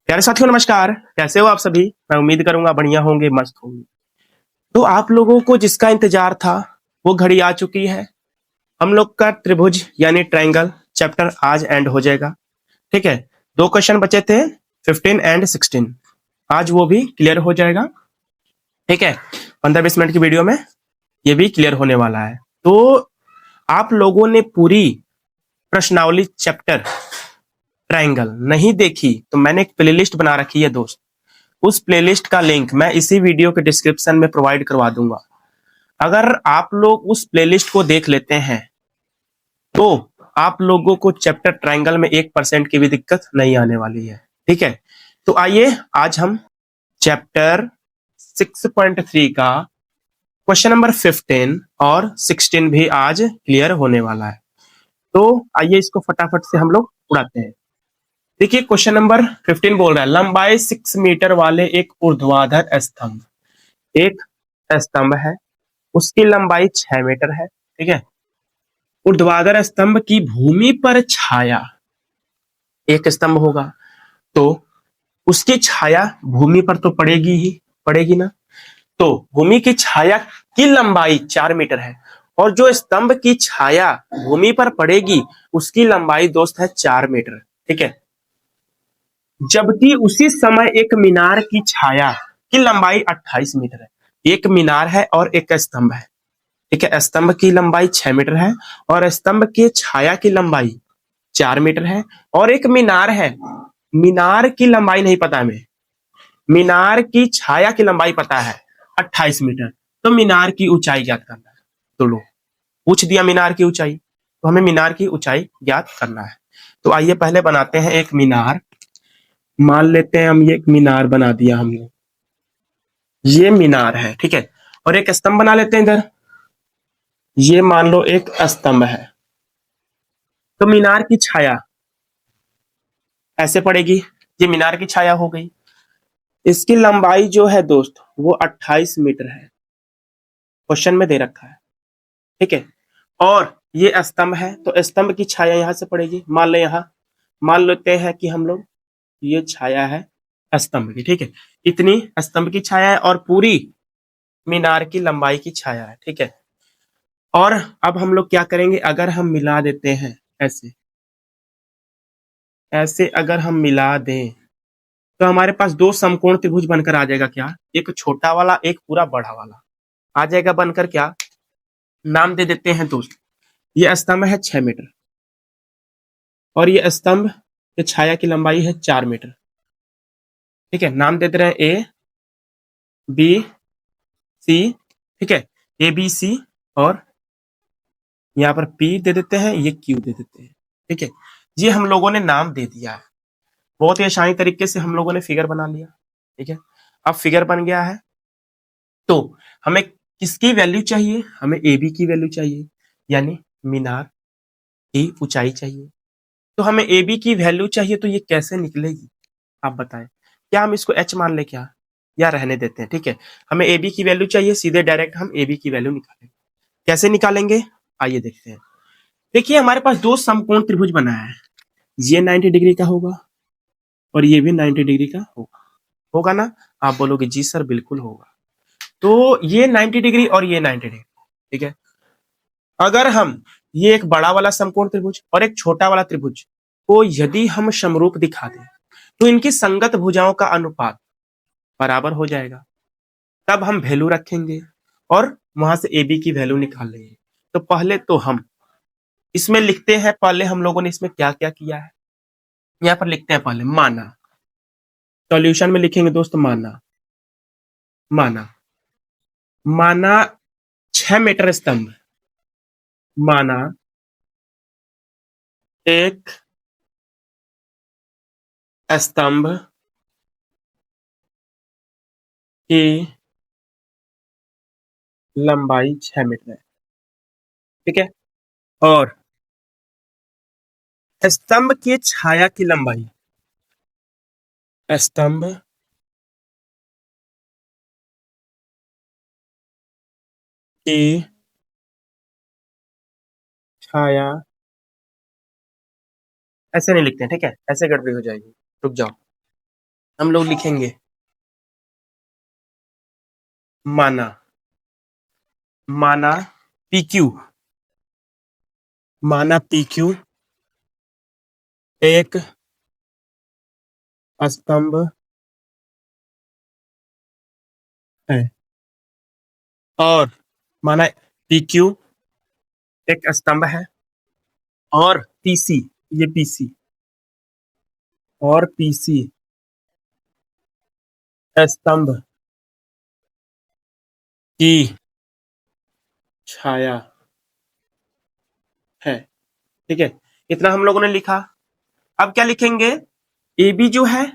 प्यारे साथियों नमस्कार। कैसे हो आप सभी? मैं उम्मीद करूंगा बढ़िया होंगे, मस्त होंगे। तो आप लोगों को जिसका इंतजार था वो घड़ी आ चुकी है। हम लोग का त्रिभुज यानी ट्रायंगल चैप्टर आज एंड हो जाएगा। ठीक है, दो क्वेश्चन बचे थे, 15 एंड 16। आज वो भी क्लियर हो जाएगा। ठीक है, 15-20 मिनट की वीडियो में ये भी क्लियर होने वाला है। तो आप लोगों ने पूरी प्रश्नावली चैप्टर ट्रायंगल नहीं देखी तो मैंने एक प्लेलिस्ट बना रखी है दोस्त। उस प्लेलिस्ट का लिंक मैं इसी वीडियो के डिस्क्रिप्शन में प्रोवाइड करवा दूंगा। अगर आप लोग उस प्लेलिस्ट को देख लेते हैं तो आप लोगों को चैप्टर ट्रायंगल में 1% की भी दिक्कत नहीं आने वाली है। ठीक है, तो आइए आज हम चैप्टर 6.3 का क्वेश्चन नंबर 15 और 16 भी आज क्लियर होने वाला है। तो आइए इसको फटाफट से हम लोग उड़ाते हैं। देखिए क्वेश्चन नंबर 15 बोल रहा है लंबाई 6 मीटर वाले एक ऊर्ध्वाधर स्तंभ। एक स्तंभ है, उसकी लंबाई 6 मीटर है। ठीक है, ऊर्ध्वाधर स्तंभ की भूमि पर छाया, एक स्तंभ होगा तो उसकी छाया भूमि पर तो पड़ेगी ही, पड़ेगी ना। तो भूमि की छाया की लंबाई 4 मीटर है और जो स्तंभ की छाया भूमि पर पड़ेगी उसकी लंबाई दोस्त है 4 मीटर। ठीक है, जबकि उसी समय एक मीनार की छाया की लंबाई 28 मीटर है। एक मीनार है और एक स्तंभ है। ठीक है, स्तंभ की लंबाई 6 मीटर है और स्तंभ की छाया की लंबाई 4 मीटर है और एक मीनार है। मीनार की लंबाई नहीं पता हमें, मीनार की छाया की लंबाई पता है 28 मीटर। तो मीनार की ऊंचाई ज्ञात करना है। तो लो पूछ दिया मीनार की ऊंचाई, तो हमें मीनार की ऊंचाई ज्ञात करना है। तो आइए पहले बनाते हैं एक मीनार। मान लेते हैं हम ये एक मीनार बना दिया हमने, ये मीनार है। ठीक है, और एक स्तंभ बना लेते हैं इधर, ये मान लो एक स्तंभ है। तो मीनार की छाया ऐसे पड़ेगी, ये मीनार की छाया हो गई। इसकी लंबाई जो है दोस्त वो 28 मीटर है, क्वेश्चन में दे रखा है। ठीक है, और ये स्तंभ है तो स्तंभ की छाया यहां से पड़ेगी। मान ले यहां, मान लेते हैं कि हम लोग ये छाया है स्तंभ की। ठीक है, इतनी स्तंभ की छाया है और पूरी मीनार की लंबाई की छाया है। ठीक है, और अब हम लोग क्या करेंगे, अगर हम मिला देते हैं ऐसे, ऐसे अगर हम मिला दें तो हमारे पास दो समकोण त्रिभुज बनकर आ जाएगा। क्या, एक छोटा वाला एक पूरा बड़ा वाला आ जाएगा बनकर। क्या नाम दे देते हैं दोस्त, ये स्तंभ है 6 मीटर और ये स्तंभ की छाया की लंबाई है 4 मीटर। ठीक है, नाम दे दे रहे हैं ए बी सी। ठीक है, ए बी सी और यहाँ पर पी दे देते हैं, ये क्यू दे देते हैं। ठीक है, ये हम लोगों ने नाम दे दिया है। बहुत ही आसानी तरीके से हम लोगों ने फिगर बना लिया। ठीक है, अब फिगर बन गया है तो हमें किसकी वैल्यू चाहिए, हमें ए बी की वैल्यू चाहिए यानी मीनार की ऊंचाई चाहिए। तो हमें ए बी की वैल्यू चाहिए, तो ये कैसे निकलेगी आप बताएं। क्या हम इसको एच मान ले क्या, या रहने देते हैं। ठीक है, हमें ए बी की वैल्यू चाहिए, सीधे डायरेक्ट हम ए बी की वैल्यू निकालेंगे। कैसे निकालेंगे आइए देखते हैं। देखिए हमारे पास दो समकोण त्रिभुज बना है, ये 90 डिग्री का होगा और ये भी 90 डिग्री का होगा। होगा ना? आप बोलोगे जी सर बिल्कुल होगा। तो ये 90 डिग्री और ये 90 डिग्री। ठीक है, अगर हम ये एक बड़ा वाला समकोण त्रिभुज और एक छोटा वाला त्रिभुज को यदि हम समरूप दिखा दें तो इनकी संगत भुजाओं का अनुपात बराबर हो जाएगा। तब हम वैल्यू रखेंगे और वहां से ए बी की वैल्यू निकाल लेंगे। तो पहले तो हम इसमें लिखते हैं, पहले हम लोगों ने इसमें क्या क्या किया है, यहाँ पर लिखते हैं पहले माना। सॉल्यूशन में लिखेंगे दोस्त माना, माना, माना 6 मीटर स्तंभ, माना एक स्तंभ की लंबाई 6 मीटर है। ठीक है, और स्तंभ की छाया की लंबाई, स्तंभ की छाया, ऐसे नहीं लिखते हैं। ठीक है, ऐसे गड़बड़ी हो जाएगी, रुक जाओ। हम लोग लिखेंगे माना, माना पी क्यू, माना पी क्यू एक स्तंभ है, और माना पी क्यू एक स्तंभ है, और पीसी, ये पीसी, और पीसी स्तंभ की छाया है। ठीक है, इतना हम लोगों ने लिखा। अब क्या लिखेंगे, ए बी जो है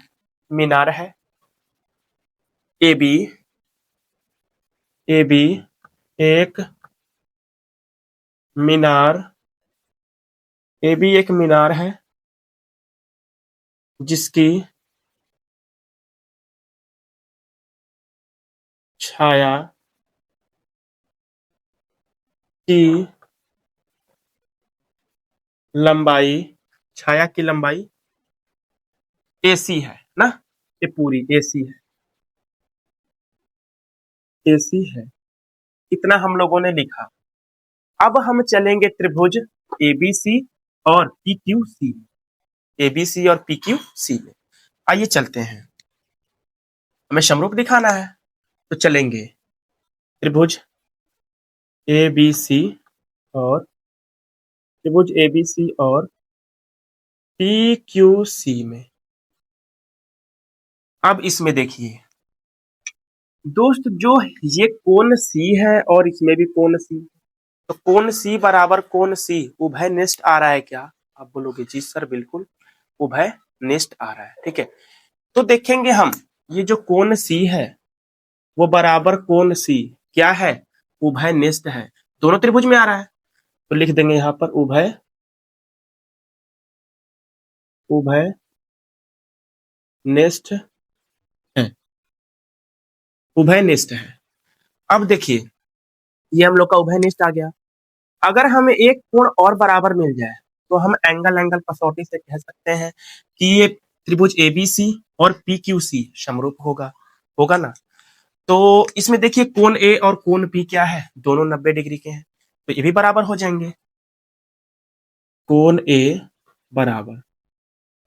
मीनार है, ए बी, ए बी एक मीनार, ए बी एक मीनार है जिसकी छाया की लंबाई, छाया की लंबाई एसी है ना, ये पूरी एसी है, एसी है। इतना हम लोगों ने लिखा। अब हम चलेंगे त्रिभुज एबीसी और पीक्यूसी, एबीसी और पीक्यूसी में। आइए चलते हैं, हमें समरूप दिखाना है, तो चलेंगे त्रिभुज एबीसी और त्रिभुज एबीसी और पीक्यूसी में। अब इसमें देखिए दोस्त, जो ये कोण सी है और इसमें भी कोण सी, तो कोण सी बराबर कोण सी उभय निष्ठ आ रहा है क्या? आप बोलोगे जी सर बिल्कुल उभय निष्ठ आ रहा है। ठीक है, तो देखेंगे हम, ये जो कोण सी है वो बराबर कोण सी क्या है, उभय निष्ठ है, दोनों त्रिभुज में आ रहा है, तो लिख देंगे यहां पर उभय, उभय निष्ठ है, उभय निष्ठ है। अब देखिए ये हम लोग का उभय निष्ठ आ गया। अगर हमें एक कोण और बराबर मिल जाए तो हम एंगल एंगल कसौटी से कह सकते हैं कि ये त्रिभुज एबीसी और पीक्यूसी समरूप होगा, होगा ना। तो इसमें देखिए कोण ए और कोण पी क्या है, दोनों 90 डिग्री के हैं, तो ये भी बराबर हो जाएंगे। कोण ए बराबर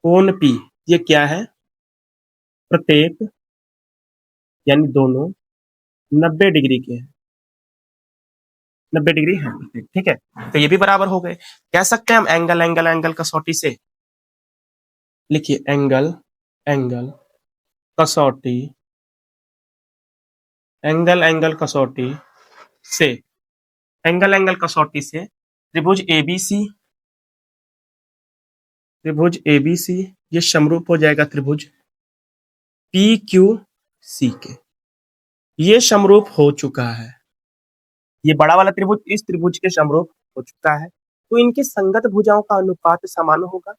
कोण पी, ये क्या है, प्रत्येक यानी दोनों 90 डिग्री के हैं, 90 डिग्री है प्रत्येक। ठीक है, तो ये भी बराबर हो गए। कह सकते हैं हम एंगल एंगल एंगल कसौटी से, लिखिए एंगल एंगल कसौटी, एंगल एंगल कसौटी से, एंगल एंगल कसौटी से त्रिभुज एबीसी, त्रिभुज एबीसी ये समरूप हो जाएगा त्रिभुज पी क्यू सी के, ये समरूप हो चुका है, ये बड़ा वाला त्रिभुज इस त्रिभुज के समरूप हो चुका है। तो इनकी संगत भुजाओं का अनुपात समान होगा।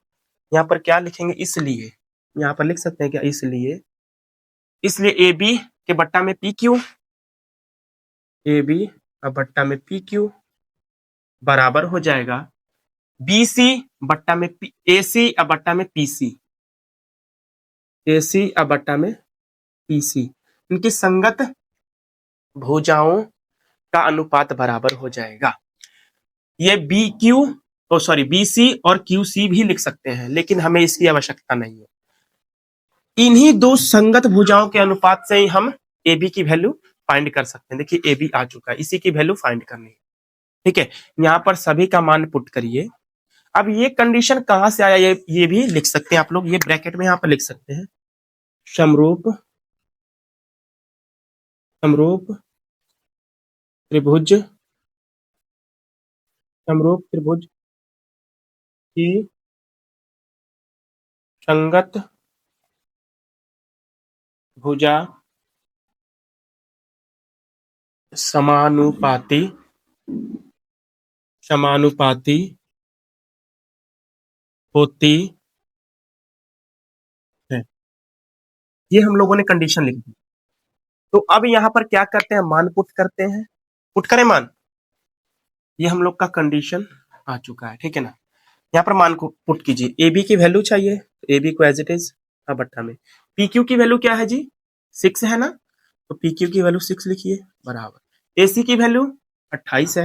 यहाँ पर क्या लिखेंगे, इसलिए यहाँ पर लिख सकते हैं क्या, इसलिए, इसलिए ए बी के बट्टा में पी क्यू, ए बी का बट्टा में पी क्यू बराबर हो जाएगा बी सी बट्टा में ए सी अब बट्टा में पी सी, ए सी अब बट्टा में पी सी। इनकी संगत भुजाओं का अनुपात बराबर हो जाएगा। ये बी क्यू, ओ सॉरी बी सी और क्यू सी भी लिख सकते हैं, लेकिन हमें इसकी आवश्यकता नहीं है। इन्हीं दो संगत भुजाओं के अनुपात से ही हम ए बी की वैल्यू फाइंड कर सकते हैं। देखिए ए बी आ चुका है, इसी की वैल्यू फाइंड करनी है। ठीक है, यहाँ पर सभी का मान पुट करिए। अब ये कंडीशन कहां से आया, ये भी लिख सकते हैं आप लोग, ये ब्रैकेट में यहाँ पर लिख सकते हैं, समरूप, समरूप त्रिभुज, समरूप त्रिभुज की संगत भुजा समानुपाती, समानुपाती होती है। ये हम लोगों ने कंडीशन लिख दी। तो अब यहाँ पर क्या करते हैं, मान पुट करते हैं, पुट करें मान, ये हम लोग का कंडीशन आ चुका है। ठीक है ना, यहाँ पर मान को पुट कीजिए, ए बी की वैल्यू चाहिए, ए बी को एज इट इज बट्टा में पी क्यू की वैल्यू क्या है जी, 6 है ना, तो पी क्यू की वैल्यू 6 लिखिए बराबर, ए सी की वैल्यू 28 है,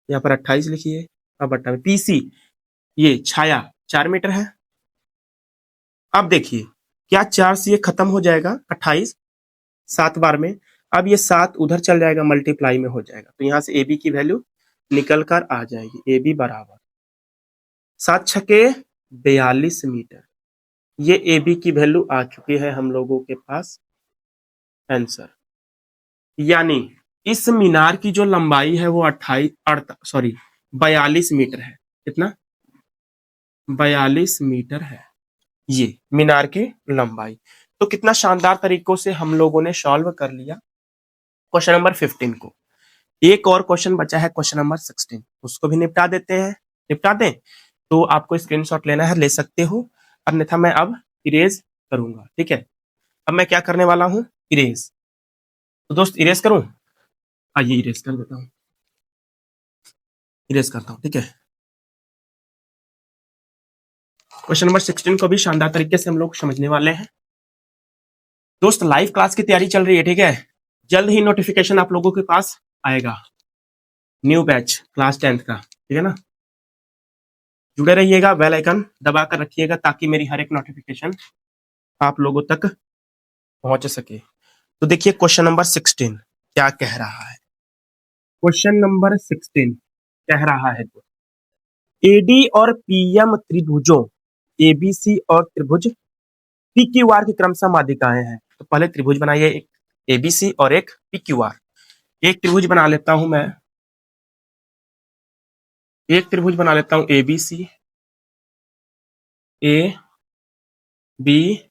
यहाँ पर 28 लिखिए, अब बट्टा में पीसी ये छाया 4 मीटर है। अब देखिए क्या 4 से ये खत्म हो जाएगा, 28 7 बार में, अब ये 7 उधर चल जाएगा, मल्टीप्लाई में हो जाएगा, तो यहाँ से ए बी की वैल्यू निकल कर आ जाएगी, ए बी बराबर 7 छके 42 मीटर। ये ए बी की वैल्यू आ चुकी है हम लोगों के पास आंसर। यानी इस मीनार की जो लंबाई है वो 42 मीटर है। कितना? 42 मीटर है ये मीनार की लंबाई। तो कितना शानदार तरीकों से हम लोगों ने सॉल्व कर लिया क्वेश्चन नंबर 15 को। एक और क्वेश्चन बचा है क्वेश्चन नंबर 16, उसको भी निपटा देते हैं। निपटा दें तो आपको स्क्रीनशॉट लेना है, ले सकते हो, अन्यथा मैं अब इरेज करूंगा। ठीक है, अब मैं क्या करने वाला हूं, इरेज। तो दोस्त इरेज करूं, आइए इरेज कर देता हूं, इरेज करता हूं। ठीक है, क्वेश्चन नंबर 16 को भी शानदार तरीके से हम लोग समझने वाले हैं। दोस्त लाइव क्लास की तैयारी चल रही है, ठीक है, जल्द ही नोटिफिकेशन आप लोगों के पास आएगा, न्यू बैच क्लास 10th का, ठीक है ना। जुड़े रहिएगा, बेल आइकन दबा कर रखिएगा ताकि मेरी हर एक नोटिफिकेशन आप लोगों तक पहुंच सके। तो देखिए क्वेश्चन नंबर 16 क्या कह रहा है। क्वेश्चन नंबर 16 कह रहा है एडी और पीएम त्रिभुजों एबीसी और त्रिभुज पीक्यूआर की क्रमशः माध्यिकाएं हैं। तो पहले त्रिभुज बनाइए, एक एबीसी और एक पीक्यूआर। एक त्रिभुज बना लेता हूं मैं, एक त्रिभुज बना लेता हूं एबीसी, ए बी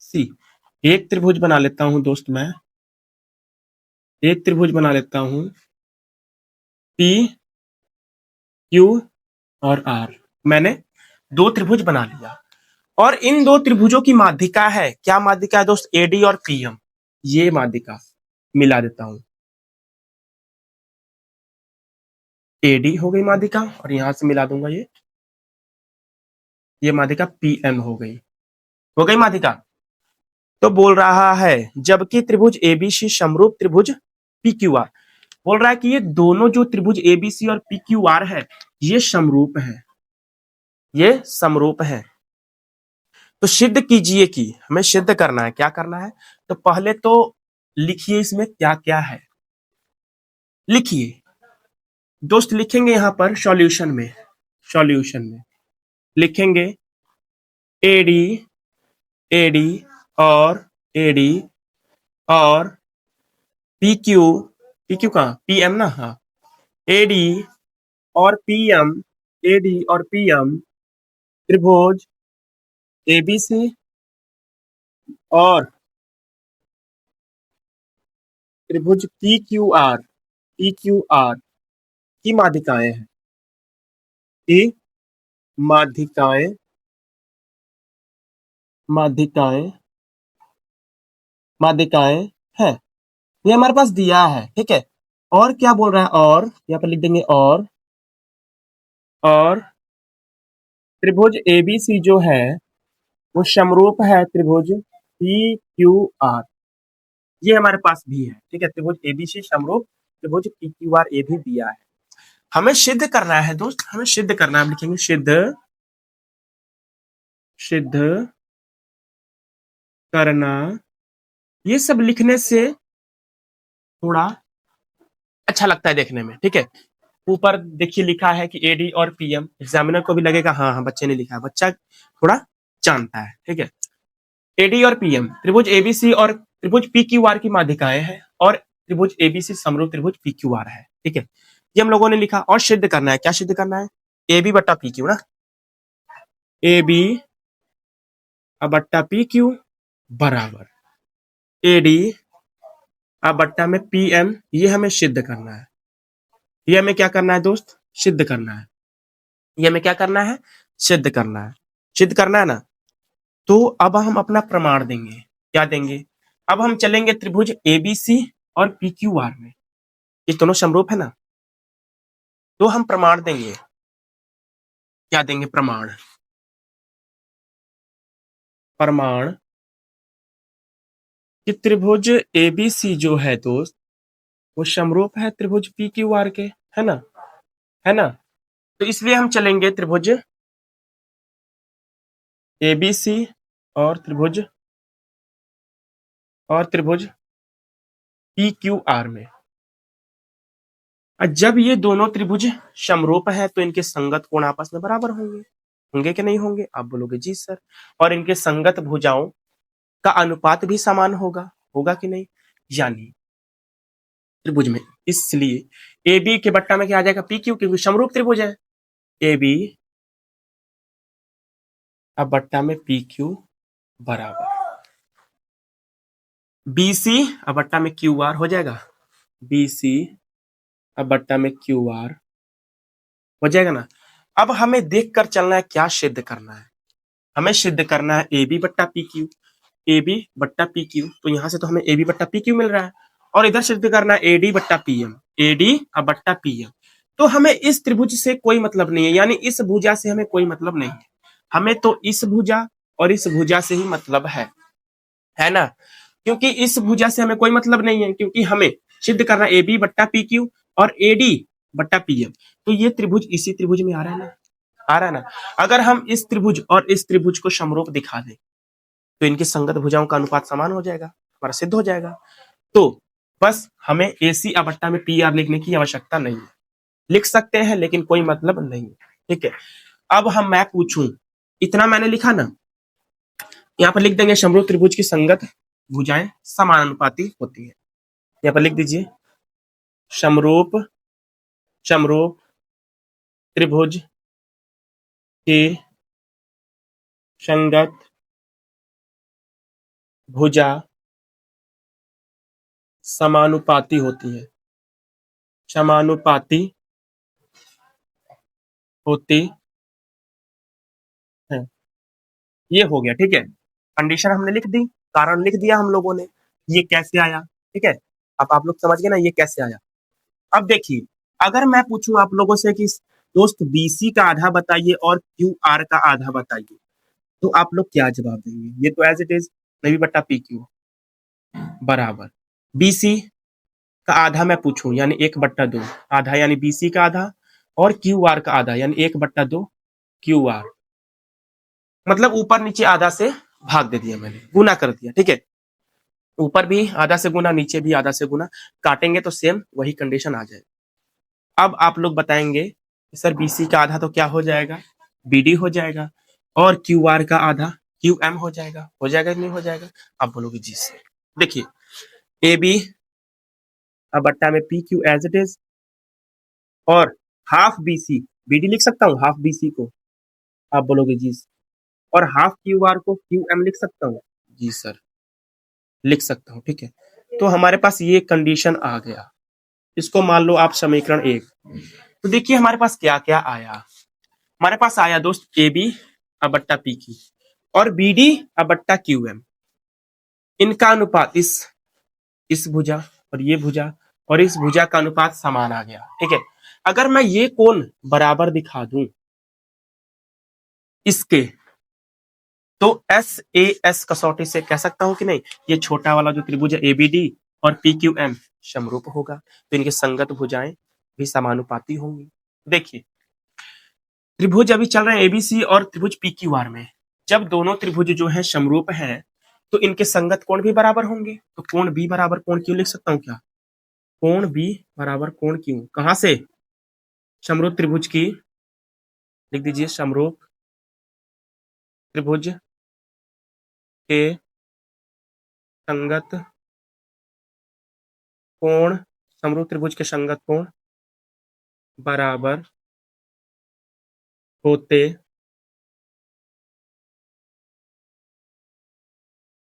सी। एक त्रिभुज बना लेता हूं दोस्त मैं, एक त्रिभुज बना लेता हूं पी क्यू और आर। मैंने दो त्रिभुज बना लिया और इन दो त्रिभुजों की माध्यिका है, क्या माध्यिका है दोस्त, एडी और पीएम। ये माध्यिका मिला देता हूं, एडी हो गई माध्यिका और यहां से मिला दूंगा ये माध्यिका पीएम हो गई माध्यिका। तो बोल रहा है जबकि त्रिभुज एबीसी समरूप त्रिभुज पीक्यूआर, बोल रहा है कि ये दोनों जो त्रिभुज एबीसी और पीक्यूआर है ये समरूप है, ये समरूप है। तो सिद्ध कीजिए कि, हमें सिद्ध करना है, क्या करना है, तो पहले तो लिखिए इसमें क्या क्या है, लिखिए दोस्त। लिखेंगे यहां पर सॉल्यूशन में, सॉल्यूशन में लिखेंगे एडी, एडी और एडी और पी क्यू, पी क्यू कहाँ, पीएम ना, हाँ, एडी और पीएम, एडी और पीएम त्रिभुज एबीसी और त्रिभुज P Q R, P Q R की माध्यिकाएं हैं, की माध्यिकाएं, माध्यिकाएं, माध्यिकाएं है, ये हमारे पास दिया है। ठीक है, और क्या बोल रहा है, और यहाँ पर लिख देंगे और त्रिभुज एबीसी जो है वो समरूप है त्रिभुज पी क्यू आर, ये हमारे पास भी है। ठीक है, त्रिभुज एबीसी समरूप त्रिभुज पी क्यू आर, ये भी दिया है। हमें सिद्ध करना है दोस्त, हमें सिद्ध करना है, हम लिखेंगे सिद्ध, सिद्ध करना। ये सब लिखने से थोड़ा अच्छा लगता है देखने में। ठीक है, ऊपर देखिए लिखा है कि एडी और पीएम, एग्जामिनर को भी लगेगा हाँ हाँ बच्चे ने लिखा है, बच्चा थोड़ा जानता है। ठीक है, एडी और पीएम त्रिभुज एबीसी और त्रिभुज पी क्यू आर की माध्यिकाएं हैं और त्रिभुज एबीसी समरूप त्रिभुज पी क्यू आर है। ठीक है, ये हम लोगों ने लिखा और सिद्ध करना है, क्या सिद्ध करना है, ए बी बट्टा पी क्यू ना, ए बी बट्टा पी क्यू बराबर ए डी बट्टा में पी एम, ये हमें सिद्ध करना है। ये हमें क्या करना है दोस्त, सिद्ध करना है। ये हमें क्या करना है, सिद्ध करना है, सिद्ध करना है ना। तो अब हम अपना प्रमाण देंगे, क्या देंगे, अब हम चलेंगे त्रिभुज एबीसी और पी क्यू आर में, ये दोनों समरूप है ना, तो हम प्रमाण देंगे, क्या देंगे, प्रमाण, प्रमाण कि त्रिभुज एबीसी जो है दोस्त, वो समरूप है त्रिभुज पी क्यू आर के, है ना, है ना। तो इसलिए हम चलेंगे त्रिभुज एबीसी और त्रिभुज पी क्यू आर में। और जब ये दोनों त्रिभुज समरूप है तो इनके संगत कोण आपस में बराबर होंगे, होंगे कि नहीं होंगे? आप बोलोगे जी सर। और इनके संगत भुजाओं का अनुपात भी समान होगा, होगा कि नहीं? यानी त्रिभुज में, इसलिए ए बी के बट्टा में क्या आ जाएगा? पी क्यू, क्योंकि समरूप त्रिभुज है। ए बी अब बट्टा में पी क्यू बराबर बी सी अब बट्टा में क्यू आर हो जाएगा। बी सी अब बट्टा में क्यू आर हो जाएगा ना। अब हमें देखकर चलना है, क्या सिद्ध करना है? हमें सिद्ध करना है ए बी बट्टा पी क्यू, ए बी बट्टा पी क्यू। तो यहां से तो हमें ए बी बट्टा पी क्यू मिल रहा है, और इधर सिद्ध करना है ए डी बट्टा पी एम, ए डी अब बट्टा पी एम। तो हमें इस त्रिभुज से कोई मतलब नहीं है, यानी इस भुजा से हमें कोई मतलब नहीं है। हमें तो इस भुजा और इस भुजा से ही मतलब है ना। क्योंकि इस भुजा से हमें कोई मतलब नहीं है, क्योंकि हमें सिद्ध करना ए बी बट्टा पी क्यू और ए डी बट्टा पी एम। तो ये त्रिभुज इसी त्रिभुज में आ रहा है ना, आ रहा है ना। अगर हम इस त्रिभुज और इस त्रिभुज को समरूप दिखा दें तो इनकी संगत भुजाओं का अनुपात समान हो जाएगा, हमारा सिद्ध हो जाएगा। तो बस हमें ए सी बट्टा में पी आर लिखने की आवश्यकता नहीं है, लिख सकते हैं लेकिन कोई मतलब नहीं है, ठीक है। अब मैं पूछूं, इतना मैंने लिखा ना, यहाँ पर लिख देंगे समरूप त्रिभुज की संगत भुजाएं समानुपाती होती है। यहाँ पर लिख दीजिए समरूप समरूप त्रिभुज की संगत भुजा समानुपाती होती है, समानुपाती होती है। ये हो गया, ठीक है। कंडीशन हमने लिख दी, कारण लिख दिया हम लोगों ने, ये कैसे आया, ठीक है। अब आप लोग समझ गए ना ये कैसे आया। अब देखिए, अगर मैं पूछूं आप लोगों से कि दोस्त बीसी का आधा बताइए और क्यू आर का आधा बताइए, तो आप लोग क्या जवाब देंगे? ये तो एज इट इज नबी बट्टा पी क्यू बराबर बीसी का आधा मैं पूछूं यानी 1/2 आधा, यानी बीसी का आधा, और क्यू आर का आधा यानी 1/2 क्यू आर। मतलब ऊपर नीचे आधा से भाग दे दिया मैंने, गुना कर दिया, ठीक है। ऊपर भी आधा से गुना, नीचे भी आधा से गुना, काटेंगे तो सेम वही कंडीशन आ जाएगा। अब आप लोग बताएंगे सर बीसी का आधा तो क्या हो जाएगा? बीडी हो जाएगा, और क्यू आर का आधा क्यू एम हो जाएगा, हो जाएगा नहीं हो जाएगा? आप बोलोगे जी से। देखिए ए बी अब बट्टा में P Q as it is, और हाफ बी सी, बीडी लिख सकता हूँ हाफ बी सी को? आप बोलोगे जी से। और हाफ क्यू आर को क्यू एम लिख सकता हूँ? जी सर लिख सकता हूँ, ठीक है। तो हमारे पास ये कंडीशन आ गया, इसको मान लो आप समीकरण 1। तो देखिए हमारे पास क्या क्या आया। हमारे पास आया दोस्त ए बी अब बट्टा पी क्यू और बी डी अब बट्टा क्यू एम, इनका अनुपात इस भुजा और ये भुजा और इस भुजा का अनुपात समान आ गया, ठीक है। अगर मैं ये कोण बराबर दिखा दूं इसके, तो एस ए एस कसौटी से कह सकता हूं कि नहीं, ये छोटा वाला जो त्रिभुज है ए बी डी और पी क्यू एम समरूप होगा, तो इनके संगत भुजाएं भी समानुपाती होंगी। देखिए त्रिभुज अभी चल रहे हैं एबीसी और त्रिभुज पी क्यू आर में, जब दोनों त्रिभुज जो है समरूप है तो इनके संगत कोण भी बराबर होंगे। तो कोण बी बराबर कोण क्यू लिख सकता हूँ क्या? कोण बी बराबर कोण क्यू, कहां से? समरूप त्रिभुज की, लिख दीजिए समरूप त्रिभुज के संगत कोण, समरूप त्रिभुज के संगत कोण बराबर होते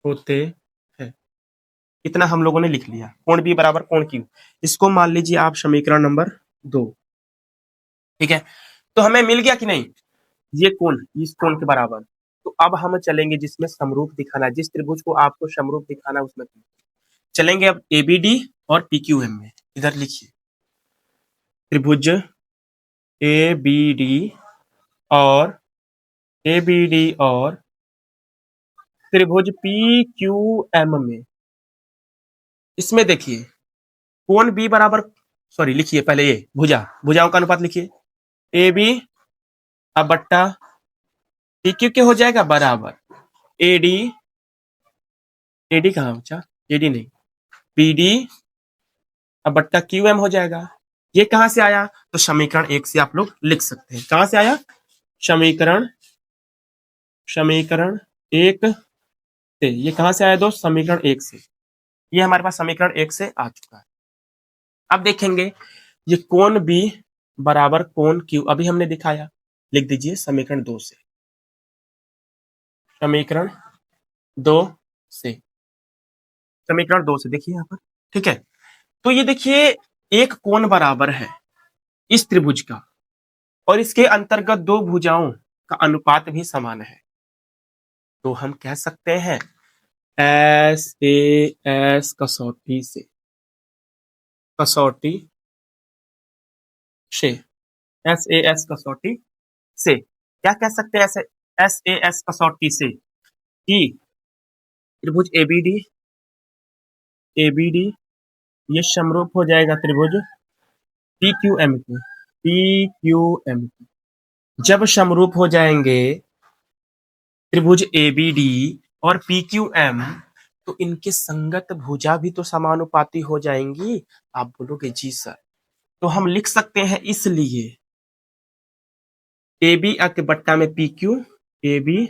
होते हैं। इतना हम लोगों ने लिख लिया, कोण बी बराबर कोण क्यू। इसको मान लीजिए आप समीकरण नंबर 2, ठीक है। तो हमें मिल गया कि नहीं ये कोण इस कोण के बराबर। तो अब हम चलेंगे जिसमें समरूप दिखाना है, जिस त्रिभुज को आपको समरूप दिखाना है उसमें चलेंगे। अब एबीडी और पीक्यूएम में, इधर लिखिए त्रिभुज ए बी डी और त्रिभुज पी क्यू एम में, इसमें देखिए कोण बी बराबर, सॉरी लिखिए पहले ये भुजाओं का अनुपात लिखिए, ए बी अब बट्टा पी क्यू के हो जाएगा बराबर एडी, एडी कहाँ बचा, एडी नहीं, पी डी अब बट्टा क्यू एम हो जाएगा। ये कहां से आया, तो समीकरण 1 से आप लोग लिख सकते हैं। कहां से आया, समीकरण 1 से। ये कहां से आया दोस्त, समीकरण 1 से। ये हमारे पास समीकरण 1 से आ चुका है। अब देखेंगे ये कोण बी बराबर कोण क्यू, अभी हमने दिखाया, लिख दीजिए समीकरण 2 से, समीकरण 2 से, समीकरण 2 से देखिए यहां पर, ठीक है। तो ये देखिए एक कोण बराबर है इस त्रिभुज का और इसके अंतर्गत दो भुजाओं का अनुपात भी समान है, तो हम कह सकते हैं एस ए एस कसौटी से, कसौटी से, एस ए एस कसौटी से क्या कह सकते हैं, एस ए एस कसौटी से कि त्रिभुज एबीडी, एबीडी ये समरूप हो जाएगा त्रिभुज पी क्यू एम के, पी क्यू एम के। जब समरूप हो जाएंगे त्रिभुज एबीडी और पी क्यू एम, तो इनके संगत भुजा भी तो समानुपाती हो जाएंगी। आप बोलोगे जी सर, तो हम लिख सकते हैं इसलिए ए बी के बट्टा में पी क्यू, ए बी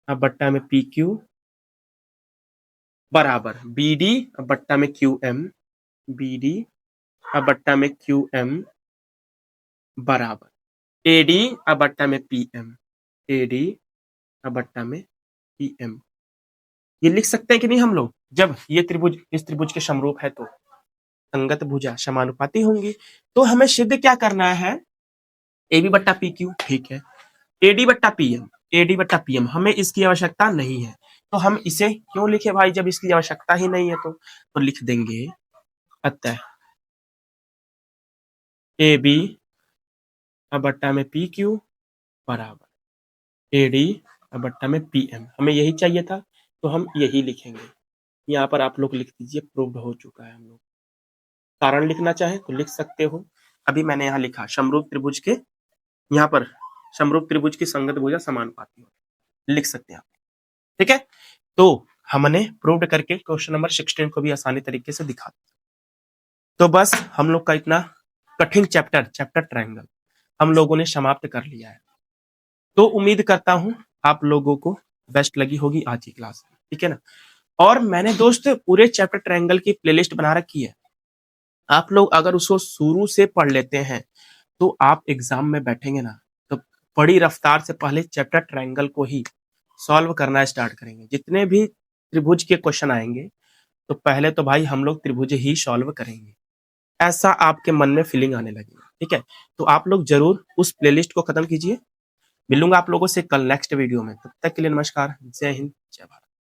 बट्टा में पी क्यू बराबर बी डी बट्टा में क्यू एम, बी डी बट्टा में क्यू एम बराबर ए डी बट्टा में पी एम, ए डी बट्टा में पी एम। ये लिख सकते हैं कि नहीं हम लोग, जब ये त्रिभुज इस त्रिभुज के समरूप है तो संगत भुजा समानुपाती होंगी। तो हमें सिद्ध क्या करना है, ए बी बट्टा पी क्यू, ठीक है, एडी बट्टा पीएम, एडी बट्टा पीएम, हमें इसकी आवश्यकता नहीं है, तो हम इसे क्यों लिखे भाई जब इसकी आवश्यकता ही नहीं है, तो लिख देंगे अतः ए बी बट्टा में पी क्यू बराबर ए डी बट्टा में पी एम। हमें यही चाहिए था तो हम यही लिखेंगे। यहाँ पर आप लोग लिख दीजिए प्रूव्ड हो चुका है। हम लोग कारण लिखना चाहे तो लिख सकते हो, अभी मैंने यहाँ लिखा समरूप त्रिभुज के, यहाँ पर समरूप त्रिभुज की संगत भुजा समानुपाती हो, लिख सकते हैं आप, ठीक है। तो हमने प्रूव्ड करके क्वेश्चन नंबर 16 को भी आसानी तरीके से दिखा दिया। तो बस हम लोग का इतना कठिन चैप्टर ट्रायंगल हम लोगों ने समाप्त कर लिया है। तो उम्मीद करता हूं आप लोगों को बेस्ट लगी होगी आज की क्लास, ठीक है ना। और मैंने दोस्त पूरे चैप्टर ट्रायंगल की प्लेलिस्ट बना रखी है, आप लोग अगर उसको शुरू से पढ़ लेते हैं तो आप एग्जाम में बैठेंगे ना तो बड़ी रफ्तार से पहले चैप्टर ट्रायंगल को ही सॉल्व करना स्टार्ट करेंगे। जितने भी त्रिभुज के क्वेश्चन आएंगे तो पहले तो भाई हम लोग त्रिभुज ही सॉल्व करेंगे, ऐसा आपके मन में फीलिंग आने लगेगी, ठीक है। तो आप लोग जरूर उस प्लेलिस्ट को खत्म कीजिए। मिलूंगा आप लोगों से कल नेक्स्ट वीडियो में, तब तक के लिए नमस्कार, जय हिंद, जय भारत।